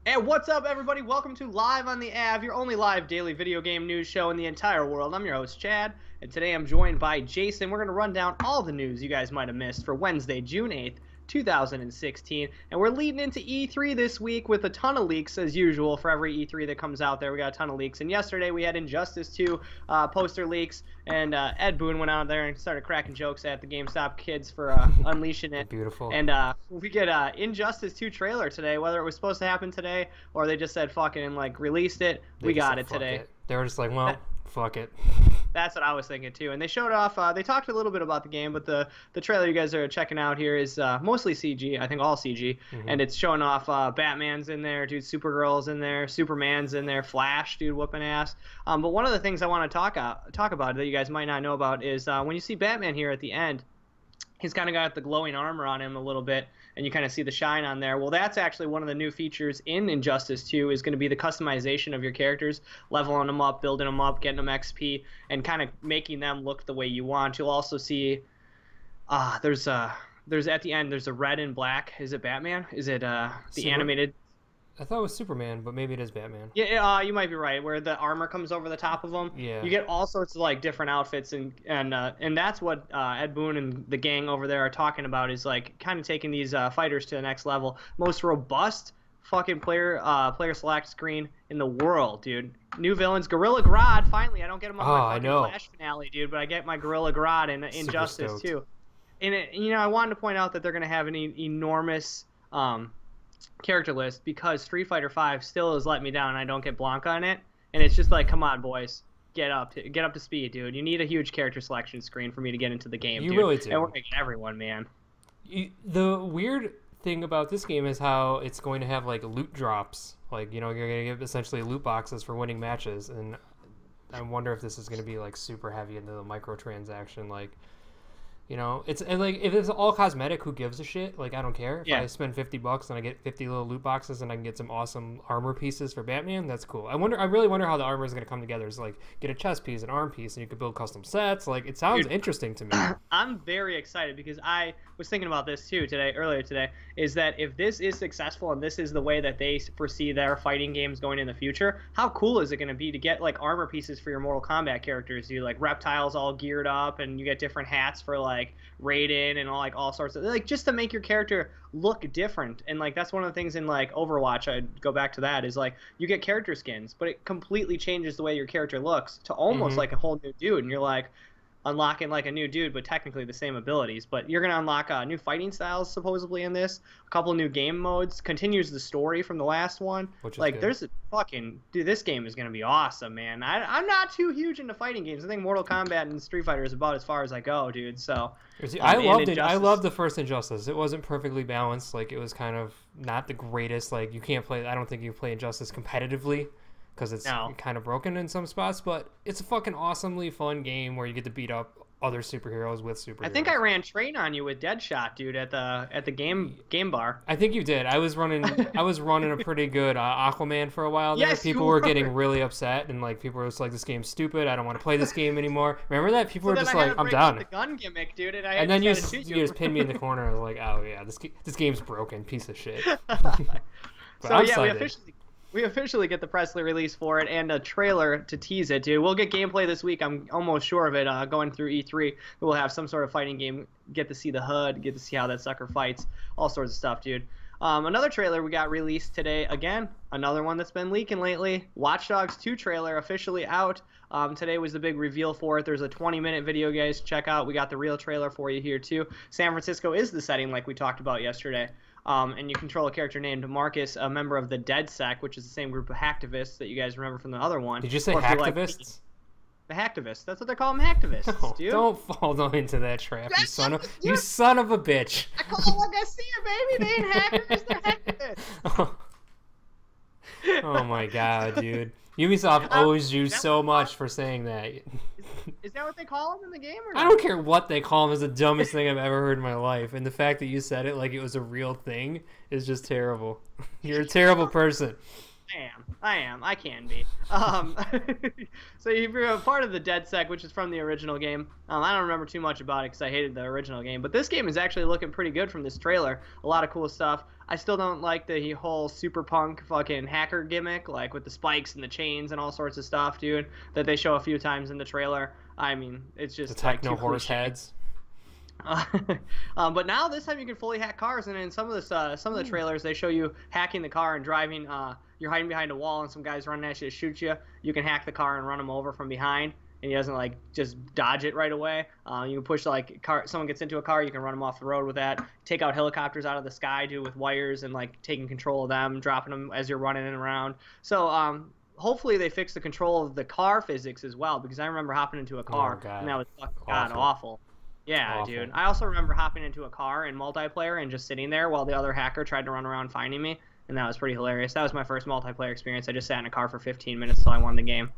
And what's up, everybody? Welcome to Live on the Av, your only live daily video game news show in the entire world. I'm your host, Chad, and today I'm joined by Jason. We're going to run down all the news you guys might have missed for Wednesday, June 8th, 2016. And we're leading into E3 this week with a ton of leaks, as usual, for every E3 that comes out there. We got a ton of leaks. And yesterday we had Injustice 2 poster leaks, and Ed Boon went out there and started cracking jokes at the GameStop kids for unleashing it. Beautiful. And we get Injustice 2 trailer today, whether it was supposed to happen today or they just said fuck it and like released it. We got it today. They were just like, well, fuck it. That's what I was thinking too. And they showed off, they talked a little bit about the game, but the trailer you guys are checking out here is mostly CG, I think all CG. And it's showing off Batman's in there, dude, Supergirl's in there, Superman's in there, Flash, dude, whooping ass. But one of the things I want to talk about that you guys might not know about is when you see Batman here at the end, he's kind of got the glowing armor on him a little bit, and you kind of see the shine on there. Well, that's actually one of the new features in Injustice 2 is going to be the customization of your characters, leveling them up, building them up, getting them XP, and kind of making them look the way you want. You'll also see there's at the end, there's a red and black. Is it Batman? Is it the animated? I thought it was Superman, but maybe it is Batman. Yeah, you might be right. Where the armor comes over the top of them. Yeah. You get all sorts of like different outfits, and that's what Ed Boon and the gang over there are talking about. Is like kind of taking these fighters to the next level. Most robust fucking player select screen in the world, dude. New villains, Gorilla Grodd. Finally, I don't get him on my fucking Flash finale, dude, but I get my Gorilla Grodd in Injustice too. And I wanted to point out that they're gonna have an enormous character list because Street Fighter V still has let me down and I don't get Blanca in it, and it's just like, come on boys, get up to speed, dude. You need a huge character selection screen for me to get into the game. You dude. really do. And we're making everyone, man. The weird thing about this game is how it's going to have like loot drops, like you're going to get essentially loot boxes for winning matches, and I wonder if this is going to be like super heavy into the microtransaction, like. It's and like if it's all cosmetic, who gives a shit? Like I don't care. If I spend $50 and I get 50 little loot boxes and I can get some awesome armor pieces for Batman, that's cool. I really wonder how the armor is going to come together. It's like get a chest piece, an arm piece, and you could build custom sets. Like it sounds interesting to me. I'm very excited because I was thinking about this too earlier today. Is that if this is successful and this is the way that they foresee their fighting games going in the future, how cool is it going to be to get like armor pieces for your Mortal Kombat characters? You like Reptiles all geared up, and you get different hats for like Raiden and all sorts of like just to make your character look different. And like that's one of the things in like Overwatch, I'd go back to that, is like you get character skins, but it completely changes the way your character looks to almost like a whole new dude, and you're like unlocking like a new dude but technically the same abilities. But you're gonna unlock new fighting styles supposedly in this, a couple new game modes, continues the story from the last one. Which is like good. There's a fucking dude, this game is gonna be awesome, man. I'm not too huge into fighting games. I think Mortal Kombat and Street Fighter is about as far as I go, dude. So I loved it. I loved the first Injustice. It wasn't perfectly balanced. Like it was kind of not the greatest. Like you can't play. I don't think you play Injustice competitively because it's kind of broken in some spots. But it's a fucking awesomely fun game where you get to beat up other superheroes with superheroes. I think I ran train on you with Deadshot, dude, at the game bar. I think you did. I was running a pretty good Aquaman for a while there. Yes, people were getting really upset, and like people were just like, "This game's stupid. I don't want to play this game anymore." Remember that? People were just like, "I'm down." The gun gimmick, dude, and then you just pinned me in the corner. I was like, "Oh yeah, this game's broken, piece of shit." So yeah, we officially get the press release for it and a trailer to tease it, dude. We'll get gameplay this week. I'm almost sure of it. Going through E3, we'll have some sort of fighting game. Get to see the HUD, get to see how that sucker fights, all sorts of stuff, dude. Another trailer we got released today. Again, another one that's been leaking lately. Watch Dogs 2 trailer officially out. Today was the big reveal for it. There's a 20-minute video, guys. Check out. We got the real trailer for you here, too. San Francisco is the setting like we talked about yesterday. And you control a character named Marcus, a member of the DedSec, which is the same group of hacktivists that you guys remember from the other one. Did you say hacktivists? The hacktivists. That's what they call them, hacktivists, dude. Don't fall into that trap, you son of a bitch. I call them like I see it, baby. They ain't hackers, they're hacktivists. Oh my god, dude. Ubisoft owes you so much for saying that. Is that what they call them in the game? Or I don't care what they call them. It's the dumbest thing I've ever heard in my life. And the fact that you said it like it was a real thing is just terrible. You're a terrible person. I am. I can be. So if you're a part of the DedSec, which is from the original game, I don't remember too much about it because I hated the original game. But this game is actually looking pretty good from this trailer. A lot of cool stuff. I still don't like the whole super punk fucking hacker gimmick, like with the spikes and the chains and all sorts of stuff, dude, that they show a few times in the trailer. I mean, it's just the techno horse heads. But now this time you can fully hack cars, and in some of the trailers they show you hacking the car and driving. You're hiding behind a wall and some guy's running at you to shoot you. You can hack the car and run him over from behind, and he doesn't like just dodge it right away. You can push someone gets into a car, you can run them off the road with that. Take out helicopters out of the sky, do it with wires and like taking control of them, dropping them as you're running around. So hopefully they fix the control of the car physics as well, because I remember hopping into a car and that was fucking god awful. Yeah, awful. Dude. I also remember hopping into a car in multiplayer and just sitting there while the other hacker tried to run around finding me, and that was pretty hilarious. That was my first multiplayer experience. I just sat in a car for 15 minutes till I won the game.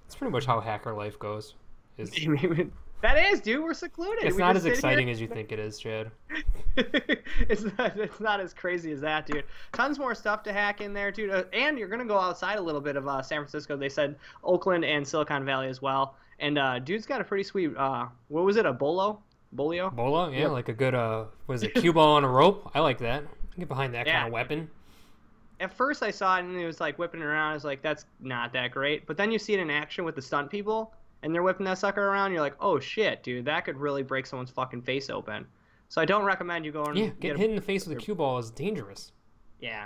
That's pretty much how hacker life goes. That is, dude. We're secluded. It's not as exciting as you think it is, Chad. It's not as crazy as that, dude. Tons more stuff to hack in there, dude. And you're going to go outside a little bit of San Francisco. They said Oakland and Silicon Valley as well. And dude's got a pretty sweet, what was it, a bolio? Bolo? Yeah, yep. Like a good, what is it, cue ball on a rope? I like that. Get behind that kind of weapon. At first I saw it and it was like whipping it around. I was like, that's not that great. But then you see it in action with the stunt people, and they're whipping that sucker around. You're like, oh shit, dude, that could really break someone's fucking face open. So I don't recommend you going. Yeah, getting hit in the face with a cue ball is dangerous. Yeah.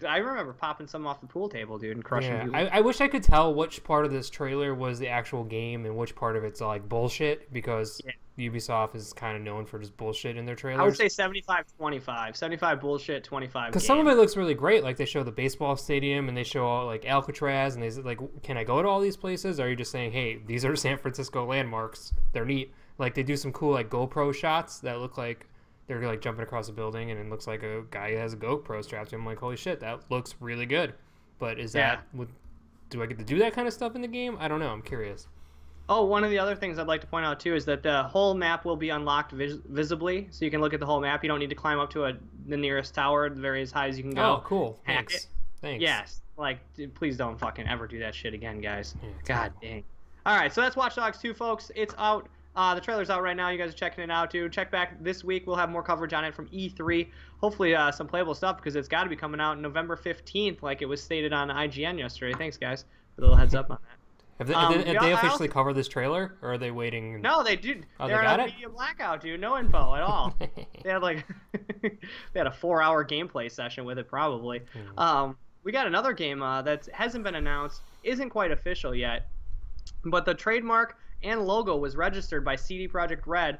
I remember popping some off the pool table, dude, and crushing people. I wish I could tell which part of this trailer was the actual game and which part of it's like bullshit, because Ubisoft is kind of known for just bullshit in their trailers. I would say 75-25. 75 bullshit, 25 because some of it looks really great. Like they show the baseball stadium and they show like Alcatraz, and they like, can I go to all these places? Or are you just saying, hey, these are San Francisco landmarks, they're neat? Like they do some cool like GoPro shots that look like they're like jumping across a building, and it looks like a guy has a GoPro strapped to him. I'm like, holy shit, that looks really good. But is that, do I get to do that kind of stuff in the game? I don't know. I'm curious. Oh, one of the other things I'd like to point out too is that the whole map will be unlocked visibly, so you can look at the whole map. You don't need to climb up to the nearest tower, very as high as you can go. Oh, cool. Thanks. Yes. Like, please don't fucking ever do that shit again, guys. Yeah, God dang. All right, so that's Watch Dogs 2, folks. It's out. The trailer's out right now. You guys are checking it out, too. Check back this week. We'll have more coverage on it from E3. Hopefully some playable stuff, because it's got to be coming out November 15th, like it was stated on IGN yesterday. Thanks, guys, for the little heads up on that. Have they officially covered this trailer, or are they waiting? No, they did. Oh, they're on a media blackout, dude. No info at all. They had like they had a 4-hour gameplay session with it, probably. We got another game that hasn't been announced, isn't quite official yet, but the trademark and logo was registered by CD Projekt Red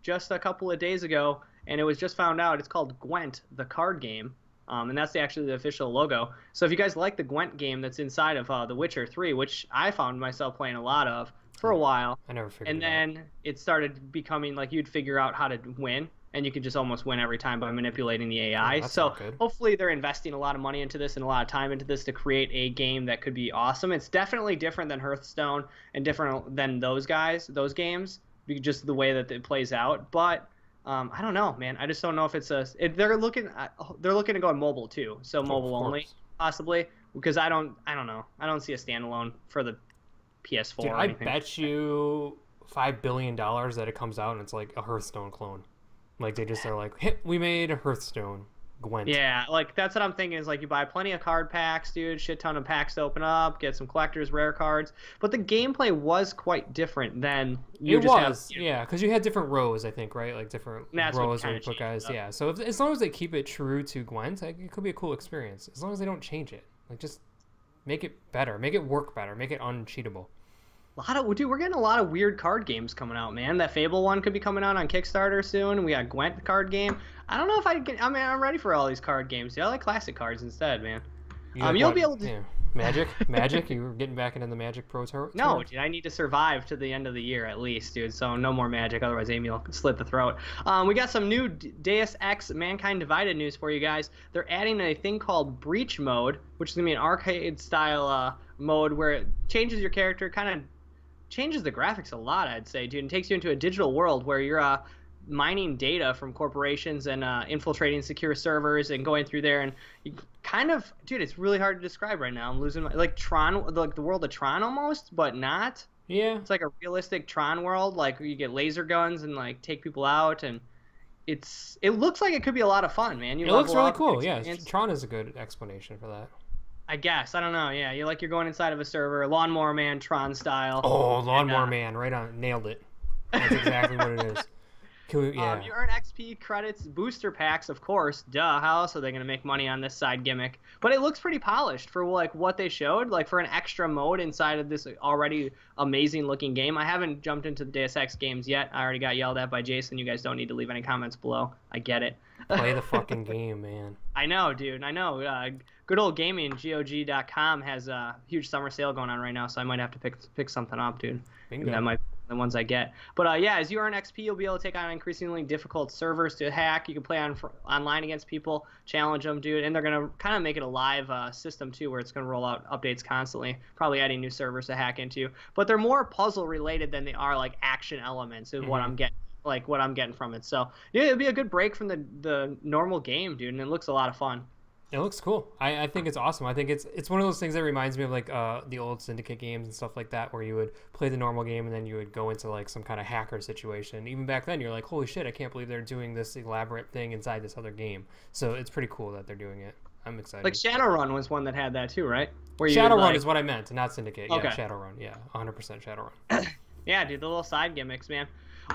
just a couple of days ago, and it was just found out it's called Gwent, the card game, and that's actually the official logo. So if you guys like the Gwent game that's inside of The Witcher 3, which I found myself playing a lot of for a while, I never figured and then it started becoming like you'd figure out how to win, and you could just almost win every time by manipulating the AI. So hopefully they're investing a lot of money into this and a lot of time into this to create a game that could be awesome. It's definitely different than Hearthstone and different than those games, just the way that it plays out. But I don't know, man. I just don't know if it's they're looking to go on mobile too, so mobile only possibly, because I don't know. I don't see a standalone for the PS4. Dude, I bet you $5 billion that it comes out and it's like a Hearthstone clone. Like, they just are like, hey, we made a Hearthstone Gwent. Yeah, like, that's what I'm thinking is, like, you buy plenty of card packs, dude, shit ton of packs to open up, get some collectors, rare cards. But the gameplay was quite different than you yeah, because you had different rows, I think, right? Like, different rows where you put guys. Yeah, so as long as they keep it true to Gwent, like, it could be a cool experience. As long as they don't change it. Like, just make it better. Make it work better. Make it uncheatable. Dude, we're getting a lot of weird card games coming out, man. That Fable one could be coming out on Kickstarter soon. We got Gwent card game. I don't know if I'm ready for all these card games. I like classic cards instead, man. You'll be able to. Yeah. Magic. You were getting back into the Magic Pro Tour. No, dude, I need to survive to the end of the year at least, dude. So no more Magic, otherwise Amy will slit the throat. We got some new Deus Ex Mankind Divided news for you guys. They're adding a thing called Breach Mode, which is gonna be an arcade style mode where it changes your character, kind of changes the graphics a lot, I'd say, dude, and takes you into a digital world where you're mining data from corporations and infiltrating secure servers and going through there, and you kind of, dude, it's really hard to describe right now. I'm losing my, like Tron, like the world of Tron almost, but not. Yeah. It's like a realistic Tron world, like where you get laser guns and like take people out, and it looks like it could be a lot of fun, man. It looks really cool. Yeah, Tron is a good explanation for that. I guess. I don't know. Yeah, you're going inside of a server, Lawnmower Man, Tron style. Oh, Lawnmower Man, right on, nailed it. That's exactly what it is. Yeah. You earn XP credits, booster packs, of course. Duh. How else are they gonna make money on this side gimmick? But it looks pretty polished for like what they showed, like for an extra mode inside of this already amazing looking game. I haven't jumped into the Deus Ex games yet. I already got yelled at by Jason. You guys don't need to leave any comments below. I get it. Play the fucking game, man. I know, dude. I know. Good old gaming, GOG.com has a huge summer sale going on right now, so I might have to pick something up, dude. Bingo. That might be the ones I get. But yeah, as you earn XP, you'll be able to take on increasingly difficult servers to hack. You can play online against people, challenge them, dude. And they're gonna kind of make it a live system too, where it's gonna roll out updates constantly, probably adding new servers to hack into. But they're more puzzle related than they are like action elements of what I'm getting from it. So yeah, it'll be a good break from the normal game, dude. And it looks a lot of fun. It looks cool. I think it's awesome. I think it's one of those things that reminds me of like the old Syndicate games and stuff like that, where you would play the normal game and then you would go into like some kind of hacker situation. Even back then, you're like, holy shit, I can't believe they're doing this elaborate thing inside this other game. So it's pretty cool that they're doing it. I'm excited. Like Shadowrun was one that had that too, right? Where Shadowrun is what I meant, not Syndicate. Okay. Yeah, Shadowrun. Yeah, 100% Shadowrun. Yeah, dude, the little side gimmicks, man.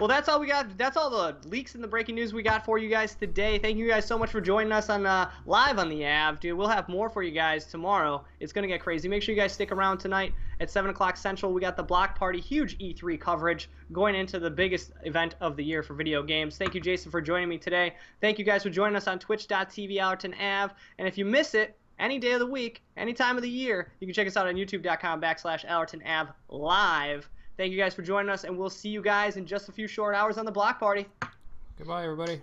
Well, that's all we got. That's all the leaks and the breaking news we got for you guys today. Thank you guys so much for joining us on live on the AV, dude. We'll have more for you guys tomorrow. It's gonna get crazy. Make sure you guys stick around tonight at 7 o'clock Central. We got the Block Party, huge E3 coverage going into the biggest event of the year for video games. Thank you, Jason, for joining me today. Thank you guys for joining us on Twitch.tv Allerton AV. And if you miss it, any day of the week, any time of the year, you can check us out on YouTube.com/Allerton AV live. Thank you guys for joining us, and we'll see you guys in just a few short hours on the Block Party. Goodbye, everybody.